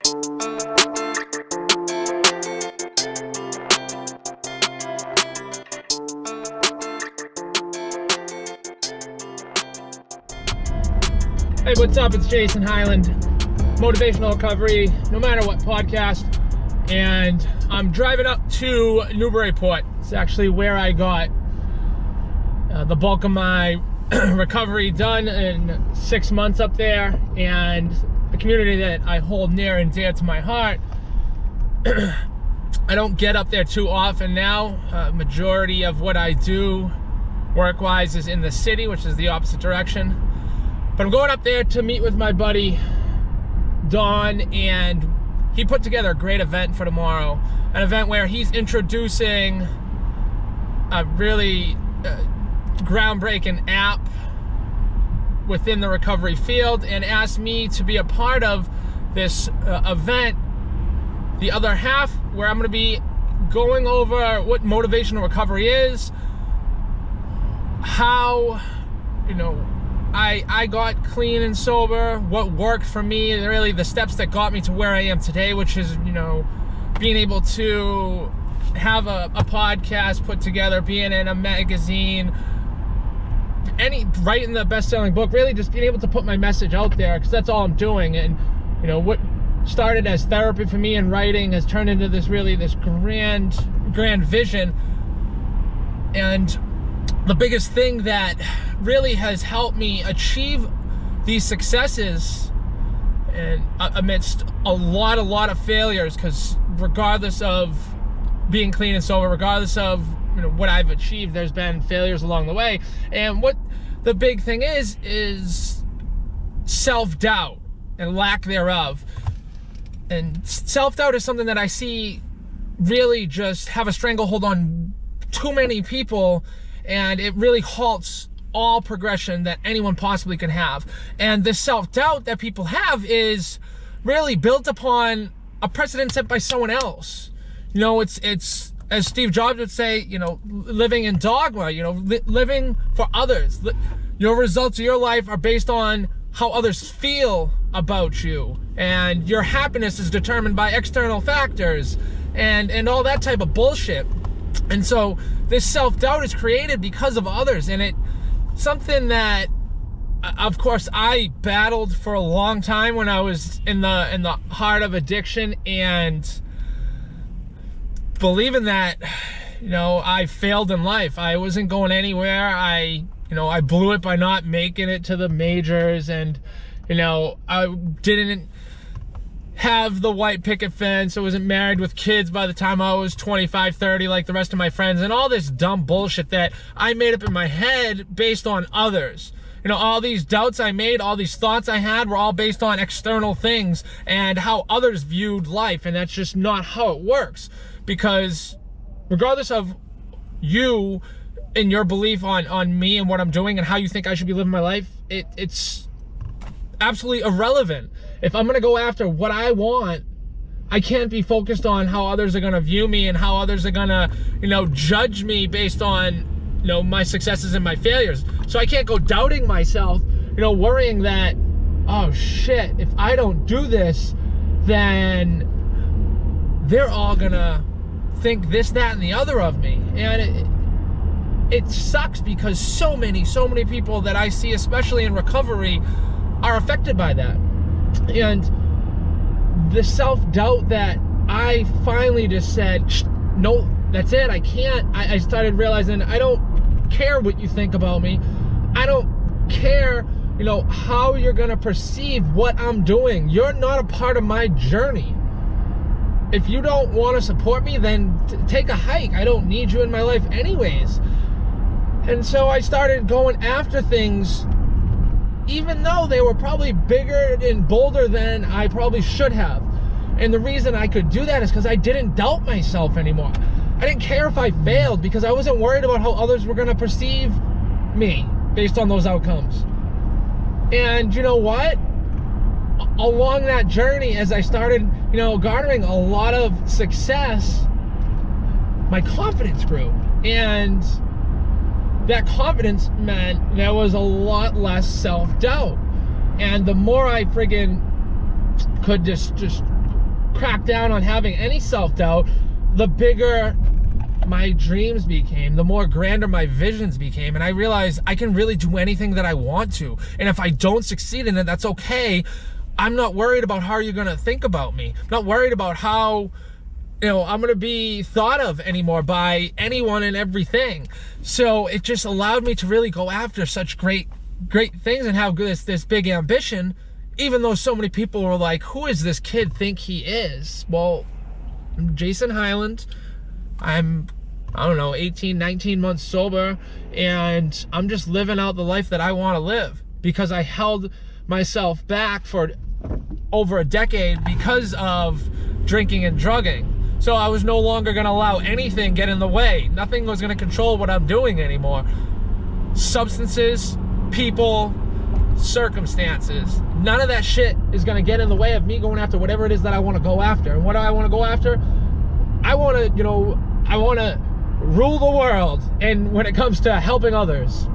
Hey, what's up? It's Jason Hyland, Motivational Recovery, NoMatterWhat podcast, and I'm driving up to Newburyport. It's actually where I got the bulk of my recovery done in 6 months up there, and a community that I hold near and dear to my heart. I don't get up there too often now. Majority of what I do work-wise is in the city, which is the opposite direction. But I'm going up there to meet with my buddy, Don, and he put together a great event for tomorrow. An event where he's introducing a really groundbreaking app within the recovery field, and asked me to be a part of this event, the other half, where I'm going to be going over what motivational recovery is, how, I got clean and sober, what worked for me, and really the steps that got me to where I am today, which is, being able to have a podcast put together, being in a magazine, writing the best-selling book, really just being able to put my message out there, because that's all I'm doing. And, what started as therapy for me and writing has turned into this grand vision. And the biggest thing that really has helped me achieve these successes, and amidst a lot of failures, because regardless of being clean and sober, regardless of what I've achieved, there's been failures along the way. And what the big thing is self-doubt and lack thereof. And self-doubt is something that I see really just have a stranglehold on too many people, and it really halts all progression that anyone possibly can have. And this self-doubt that people have is really built upon a precedent set by someone else. It's as Steve Jobs would say, living in dogma, living for others. Your results of your life are based on how others feel about you, and your happiness is determined by external factors and all that type of bullshit. And so this self-doubt is created because of others, and it's something that, of course, I battled for a long time when I was in the heart of addiction, and believing that, I failed in life. I wasn't going anywhere. I blew it by not making it to the majors, and, I didn't have the white picket fence. I wasn't married with kids by the time I was 25, 30, like the rest of my friends, and all this dumb bullshit that I made up in my head based on others. All these doubts I made, all these thoughts I had were all based on external things and how others viewed life, and that's just not how it works. Because regardless of you and your belief on me and what I'm doing and how you think I should be living my life, it's absolutely irrelevant. If I'm going to go after what I want, I can't be focused on how others are going to view me and how others are going to, judge me based on, my successes and my failures. So I can't go doubting myself, worrying that, oh shit, if I don't do this, then they're all going to think this, that, and the other of me. And it sucks, because so many people that I see, especially in recovery, are affected by that. And the self-doubt that I finally just said, no, that's it, I can't. I started realizing I don't care what you think about me. I don't care, how you're gonna perceive what I'm doing. You're not a part of my journey. If you don't want to support me, then take a hike. I don't need you in my life anyways. And so I started going after things, even though they were probably bigger and bolder than I probably should have. And the reason I could do that is because I didn't doubt myself anymore. I didn't care if I failed, because I wasn't worried about how others were going to perceive me based on those outcomes. And you know what? Along that journey, as I started, garnering a lot of success, my confidence grew. And that confidence meant there was a lot less self-doubt. And the more I friggin' could just cracked down on having any self-doubt, the bigger my dreams became, the more grander my visions became, and I realized I can really do anything that I want to. And if I don't succeed in it, that's okay. I'm not worried about how you're gonna think about me. I'm not worried about how, you know, I'm gonna be thought of anymore by anyone and everything. So it just allowed me to really go after such great things and have this big ambition, even though so many people were like, who is this kid think he is? Well, I'm Jason Hyland. I'm, I don't know, 18, 19 months sober, and I'm just living out the life that I want to live because I held myself back for over a decade because of drinking and drugging. So I was no longer going to allow anything get in the way. Nothing was going to control what I'm doing anymore. Substances, people, circumstances, none of that shit is going to get in the way of me going after whatever it is that I want to go after. And what do I want to go after? I want to, you know, I want to rule the world. And when it comes to helping others,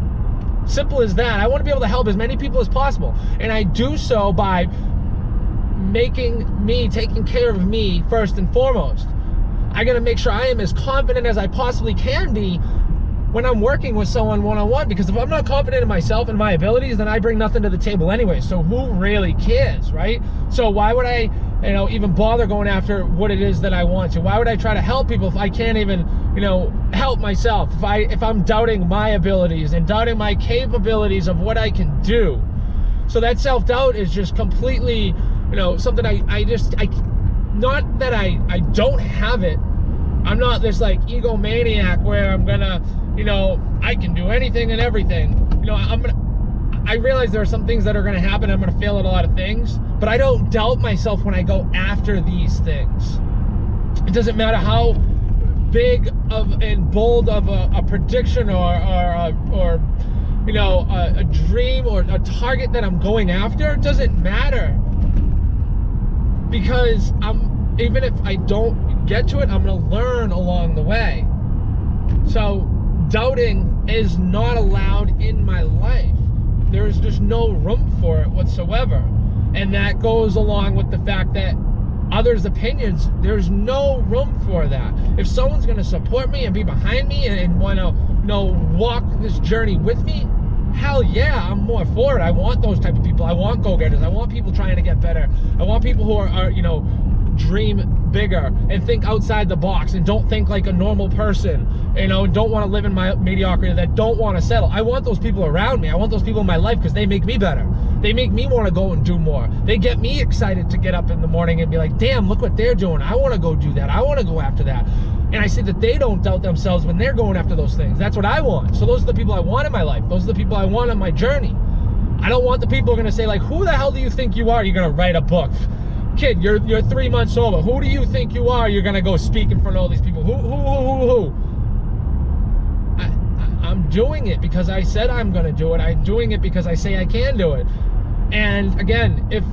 simple as that. I want to be able to help as many people as possible. And I do so by taking care of me first and foremost. I got to make sure I am as confident as I possibly can be when I'm working with someone one-on-one, because if I'm not confident in myself and my abilities, then I bring nothing to the table anyway. So who really cares, right? So why would I, you know, even bother going after what it is that I want to? Why would I try to help people if I can't even, you know, help myself? If I'm doubting my abilities and doubting my capabilities of what I can do. So that self-doubt is just completely, you know, something I not that I don't have it. I'm not this like egomaniac where I'm gonna, you know, I can do anything and everything. You know, I realize there are some things that are gonna happen. I'm gonna fail at a lot of things, but I don't doubt myself when I go after these things. It doesn't matter how big of and bold of a prediction or you know, a dream or a target that I'm going after. It doesn't matter, because even if I don't get to it, I'm gonna learn along the way. So doubting is not allowed in my life. There is just no room for it whatsoever. And that goes along with the fact that others' opinions, there's no room for that. If someone's gonna support me and be behind me and wanna, you know, walk this journey with me, hell yeah, I'm more for it. I want those type of people. I want go-getters. I want people trying to get better. I want people who are, you know, dream bigger and think outside the box and don't think like a normal person, you know, and don't want to live in my mediocrity, that don't want to settle. I want those people around me. I want those people in my life because they make me better. They make me want to go and do more. They get me excited to get up in the morning and be like, damn, look what they're doing. I want to go do that. I want to go after that. And I see that they don't doubt themselves when they're going after those things. That's what I want. So those are the people I want in my life. Those are the people I want on my journey. I don't want the people who are going to say like, who the hell do you think you are? You're going to write a book. Kid, you're 3 months sober. Who do you think you are? You're gonna go speak in front of all these people. Who? I'm doing it because I said I'm gonna do it. I'm doing it because I say I can do it. And again, if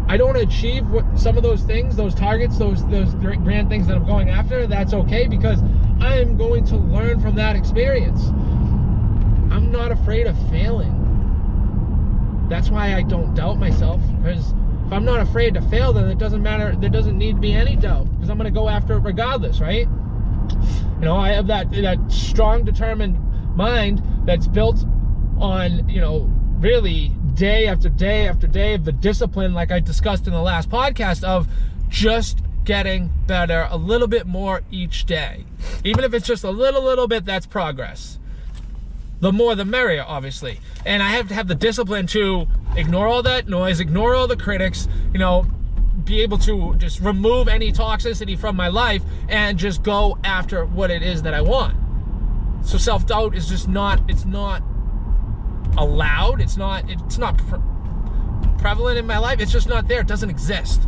I don't achieve some of those things, those targets, those grand things that I'm going after, that's okay, because I'm going to learn from that experience. I'm not afraid of failing. That's why I don't doubt myself, because if I'm not afraid to fail, then it doesn't matter. There doesn't need to be any doubt, because I'm going to go after it regardless, right? You know, I have that strong, determined mind that's built on, you know, really day after day after day of the discipline, like I discussed in the last podcast, of just getting better a little bit more each day. Even if it's just a little bit, that's progress. The more the merrier, obviously. And I have to have the discipline to ignore all that noise, ignore all the critics, you know, be able to just remove any toxicity from my life and just go after what it is that I want. So self-doubt is just not, it's not allowed. It's not prevalent in my life. It's just not there. It doesn't exist.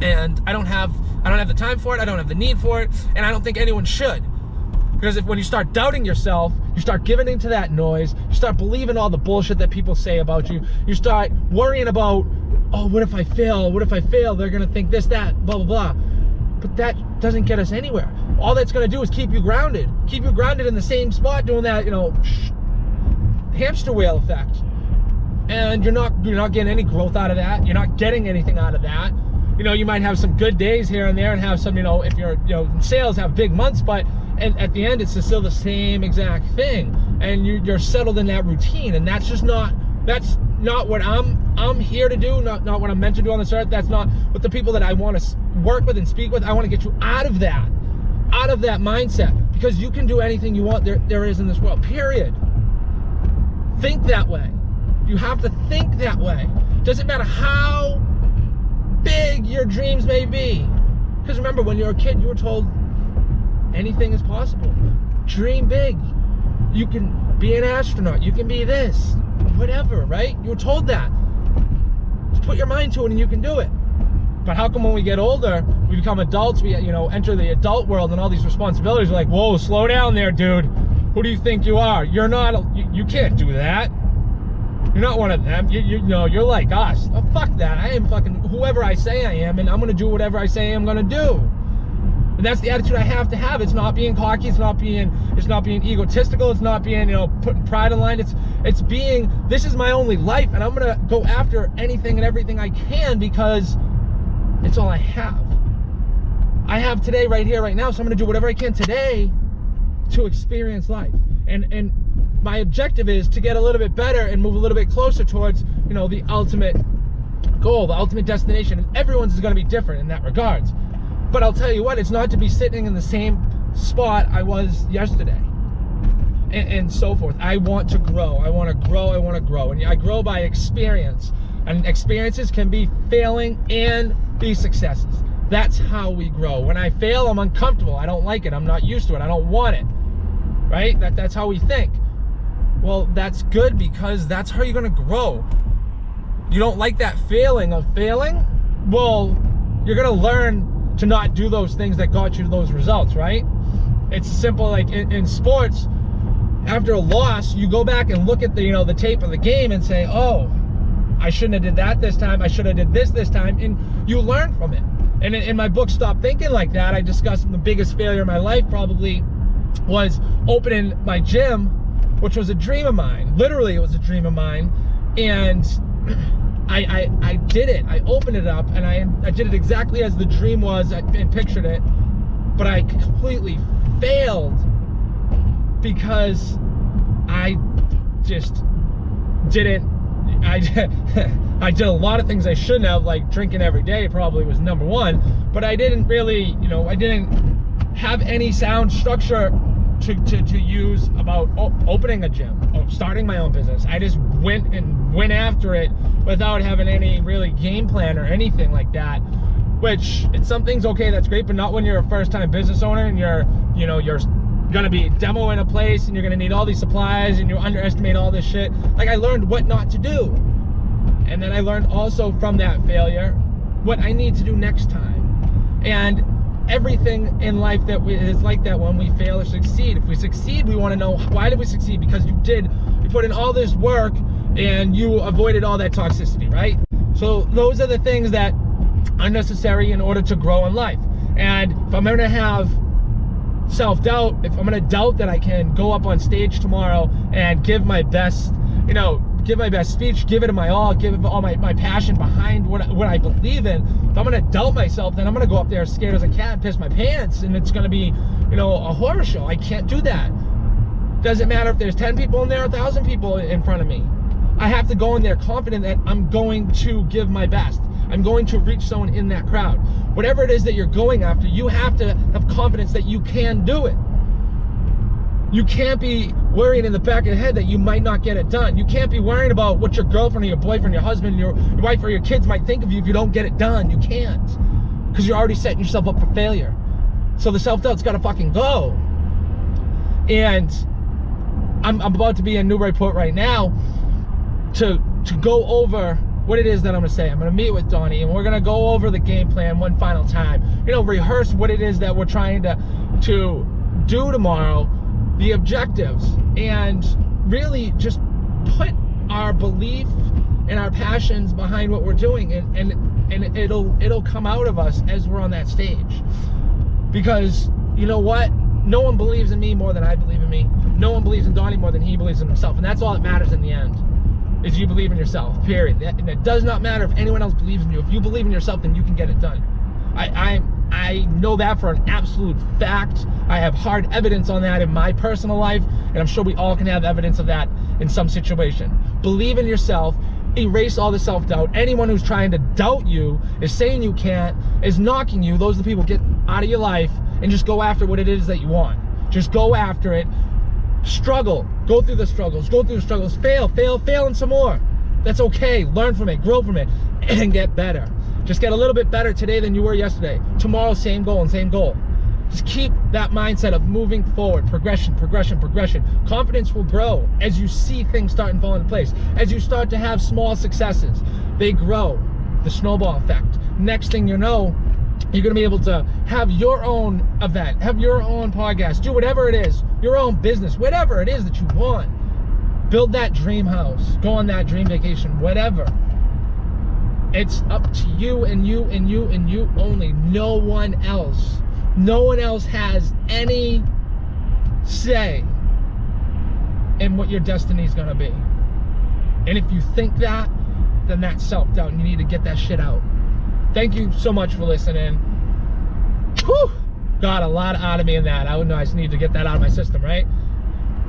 And I don't have the time for it. I don't have the need for it. And I don't think anyone should. Because when you start doubting yourself, you start giving into that noise, you start believing all the bullshit that people say about you, you start worrying about, oh, what if I fail? What if I fail? They're going to think this, that, blah, blah, blah. But that doesn't get us anywhere. All that's going to do is keep you grounded in the same spot, doing that, you know, hamster wheel effect. And you're not getting any growth out of that. You're not getting anything out of that. You you know, you might have some good days here and there and have some, you know, if you're, you know, in sales, have big months, but and at the end, it's still the same exact thing. And you're settled in that routine. And that's just not, that's not what I'm here to do, not what I'm meant to do on this earth. That's not what the people that I want to work with and speak with. I want to get you out of that mindset, because you can do anything you want there is in this world, period. Think that way. You have to think that way. Doesn't matter how big your dreams may be. Because remember, when you were a kid, you were told anything is possible. Dream big. You can be an astronaut. You can be this. Whatever, right? You were told that. Just put your mind to it and you can do it. But how come when we get older, we become adults, we, you know, enter the adult world and all these responsibilities, we're like, whoa, slow down there, dude. Who do you think you are? You're not, you can't do that. You're not one of them. You know, you're like us. Oh, fuck that. I am fucking whoever I say I am, and I'm going to do whatever I say I'm going to do. And that's the attitude I have to have. It's not being cocky. It's not being egotistical. It's not being, you know, putting pride in line. It's being, this is my only life, and I'm going to go after anything and everything I can, because it's all I have. I have today right here, right now, so I'm going to do whatever I can today to experience life. And my objective is to get a little bit better and move a little bit closer towards, you know, the ultimate goal, the ultimate destination. And everyone's is going to be different in that regards. But I'll tell you what, it's not to be sitting in the same spot I was yesterday, and so forth. I want to grow. I want to grow. I want to grow. And I grow by experience. And experiences can be failing and be successes. That's how we grow. When I fail, I'm uncomfortable. I don't like it. I'm not used to it. I don't want it. Right? That's how we think. Well, that's good, because that's how you're going to grow. You don't like that feeling of failing? Well, you're going to learn to not do those things that got you to those results, right? It's simple, like in sports, after a loss, you go back and look at the, you know, the tape of the game and say, oh, I shouldn't have did that this time. I should have did this time. And you learn from it. And in my book, Stop Thinking Like That, I discussed the biggest failure in my life probably was opening my gym, which was a dream of mine. Literally, it was a dream of mine. And I did it. I opened it up, and I did it exactly as the dream was and pictured it. But I completely failed because I just didn't. I did a lot of things I shouldn't have, like drinking every day probably was number one. But I didn't really, you know, I didn't have any sound structure to use about opening a gym or starting my own business. I just went after it without having any really game plan or anything like that, which it's some things okay, that's great, but not when you're a first-time business owner and you're gonna be demoing a place and you're gonna need all these supplies and you underestimate all this shit. Like, I learned what not to do, and then I learned also from that failure what I need to do next time. And everything in life that is like that, when we fail or succeed. If we succeed, we want to know, why did we succeed? Because you put in all this work and you avoided all that toxicity, right? So those are the things that are necessary in order to grow in life. And if I'm going to have self-doubt, if I'm going to doubt that I can go up on stage tomorrow and give my best, you know, give my best speech, give it my all, give all my passion behind what I believe in. If I'm going to doubt myself, then I'm going to go up there scared as a cat and piss my pants, and it's going to be, you know, a horror show. I can't do that. Doesn't matter if there's 10 people in there, 1,000 people in front of me. I have to go in there confident that I'm going to give my best. I'm going to reach someone in that crowd. Whatever it is that you're going after, you have to have confidence that you can do it. You can't be worrying in the back of your head that you might not get it done. You can't be worrying about what your girlfriend or your boyfriend, your husband, your wife or your kids might think of you if you don't get it done. You can't, because you're already setting yourself up for failure. So the self-doubt's got to fucking go. And I'm about to be in Newburyport right now to go over what it is that I'm gonna say. I'm gonna meet with Donnie, and we're gonna go over the game plan one final time. You know, rehearse what it is that we're trying to do tomorrow, the objectives, and really just put our belief and our passions behind what we're doing, and it'll come out of us as we're on that stage. Because you know what? No one believes in me more than I believe in me. No one believes in Donnie more than he believes in himself, and that's all that matters in the end. is you believe in yourself, period. And it does not matter if anyone else believes in you. If you believe in yourself, then you can get it done. I know that for an absolute fact. I have hard evidence on that in my personal life, and I'm sure we all can have evidence of that in some situation. Believe in yourself. Erase all the self-doubt. Anyone who's trying to doubt you, is saying you can't, is knocking you, those are the people. Get out of your life and just go after what it is that you want. Just go after it. Struggle. Go through the struggles. Fail, and some more. That's okay. Learn from it. Grow from it. And get better. Just get a little bit better today than you were yesterday. Tomorrow, same goal and same goal. Just keep that mindset of moving forward. Progression. Confidence will grow as you see things starting to fall into place. As you start to have small successes, they grow. The snowball effect. Next thing you know, you're going to be able to have your own event, have your own podcast, do whatever it is, your own business, whatever it is that you want. Build that dream house, go on that dream vacation, whatever. It's up to you and you and you and you only. No one else. No one else has any say in what your destiny is going to be. And if you think that, then that's self-doubt, and you need to get that shit out. Thank you so much for listening. Whew, got a lot out of me in that. I just need to get that out of my system, right?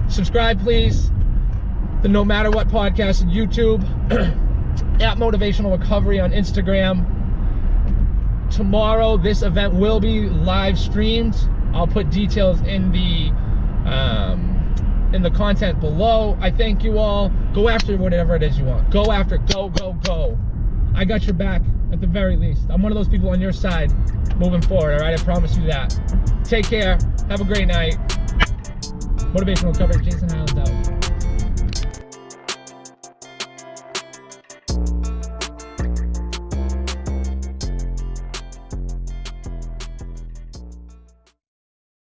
Subscribe, please. The No Matter What podcast on YouTube. At Motivational Recovery on Instagram. Tomorrow, this event will be live streamed. I'll put details in the content below. I thank you all. Go after whatever it is you want. Go after. Go. I got your back at the very least. I'm one of those people on your side moving forward, all right? I promise you that. Take care. Have a great night. Motivational Recovery, Jason Hyland out.